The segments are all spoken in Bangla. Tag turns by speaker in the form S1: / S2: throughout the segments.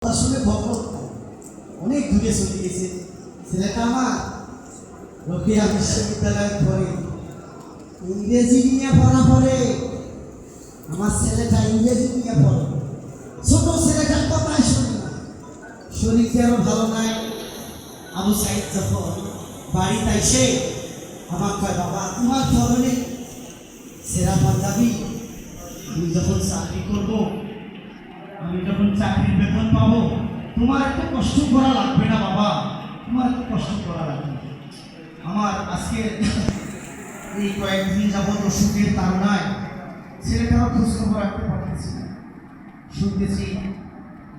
S1: আসলে খবর অনেক দূরে চলে গেছে। ছেলেটা আমার রোকেয়া বিশ্ববিদ্যালয়ে পড়ে, ইংরেজি নিয়ে পড়া পড়ে। আমার ছেলেটা ইংরেজি নিয়ে পড়ে, ছোট ছেলেটার কথাই শোনে না, শরীরকে আরো ভালো নাই। আবু সাইদ যখন বাড়িতে এসে আমার কয়, বাবা তোমার পরনে সেরা পাঞ্জাবি, আমি যখন চাকরি করবো, আমি যখন চাকরির বেতন পাবো, তোমার একটু কষ্ট করা লাগবে না বাবা, তোমার একটু কষ্ট করা লাগবে না। আমার আজকে এই কয়েকদিন যাবৎ অসুখের তাড়নায় ছেলেটাও খোঁজখবর রাখতে পারতেছি না। শুনতেছি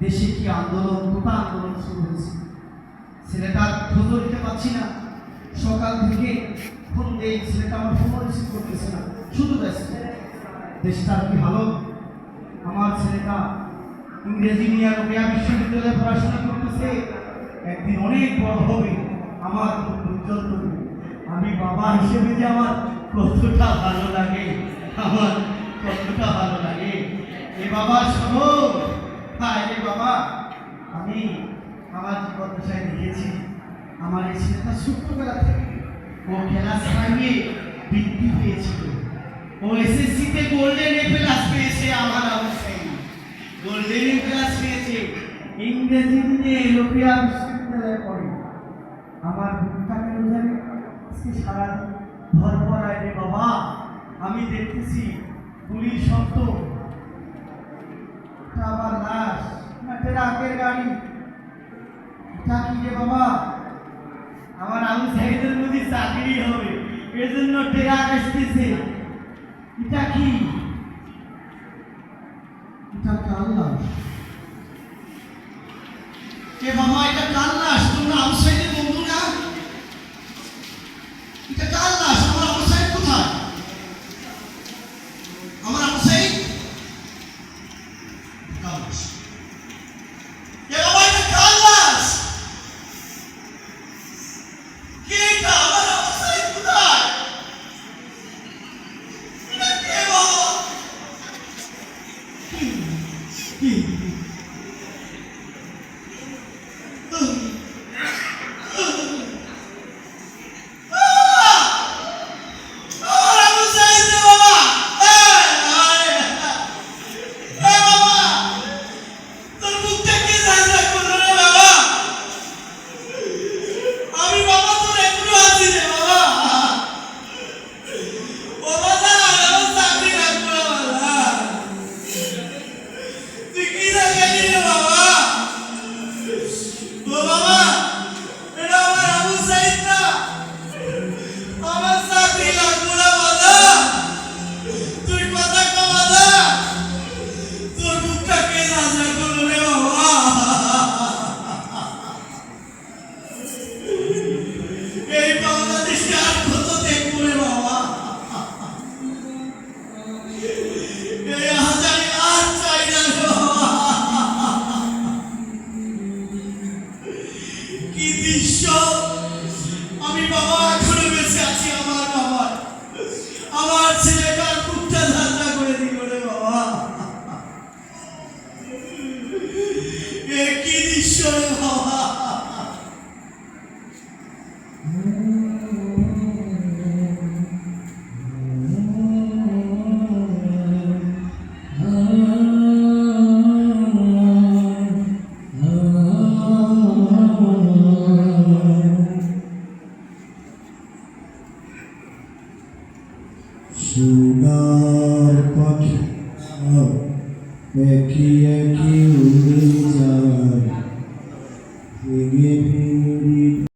S1: দেশে কি আন্দোলন, গোটা আন্দোলন শুরু হয়েছে, ছেলেটার খোঁজও দিতে পারছি না। সকাল থেকে ফোন দেই, ছেলেটা আমার ফোন রিসিভ করতেছে না, শুধু ব্যস্ত। দেশটার কি হালত। আমার ছেলেটা ইংরেজি নিয়ে রোকেয়া বিশ্ববিদ্যালয়ে পড়াশোনা করতেছে, একদিন অনেক বড় হবে, আমার উজ্জ্বল করবে। আমি বাবা হিসেবে যে আমার কতটা ভালো লাগে, আমার কতটা ভালো লাগে। এ বাবা শোনো, হ্যাঁ এ বাবা, আমি আমার জীবন দশায় দেখেছি আমার এই ছেলেটা ছোট্টবেলা থেকে ও খেলা ছাড়িয়ে বৃত্তি পেয়েছিল। ও এসএসসিতে গোল্ডেন এ প্লাস পেয়েছে, আমার অবস্থায় গোল্ডেন এ প্লাস পেয়েছে। ইংরেজি নিয়ে রোকেয়া বিশ্ববিদ্যালয়ে পড়ে। আমার বুকটা কেন জানে আজকে সারাদিন ধরপড়ায় রে বাবা। আমি দেখতেছি পুলিশ শব্দ, আবার লাশ, না ট্রাকের গাড়ি, এটা কি রে বাবা? আমার আবু সাইদের মধ্যে চাকরি হবে, এজন্য ট্রাক আসতেছে। এটা কি? এটা কাল লাশ। কে বাবা, এটা কাল লাশ? তোমরা আবু সাইদের বন্ধু না? এটা কাল লাশ। আমার আবু সাইদ কোথায়? আমার আবু সাইদ কাল লাশ। কে বাবা, এটা কাল লাশ? কে এটা? আমার আবু সাইদ কোথায়? এটা কে বাবা? কি কি আমি বাবা এখনো বেঁচে আছি। আমার বাবা, আমার ছেলেটার বুকটা ধান্দা করে দিল রে বাবা। কি দৃশ্য রে বাবা। সোনার পাখি একই একই উড়ে যায়, ভেঙে ভেঙে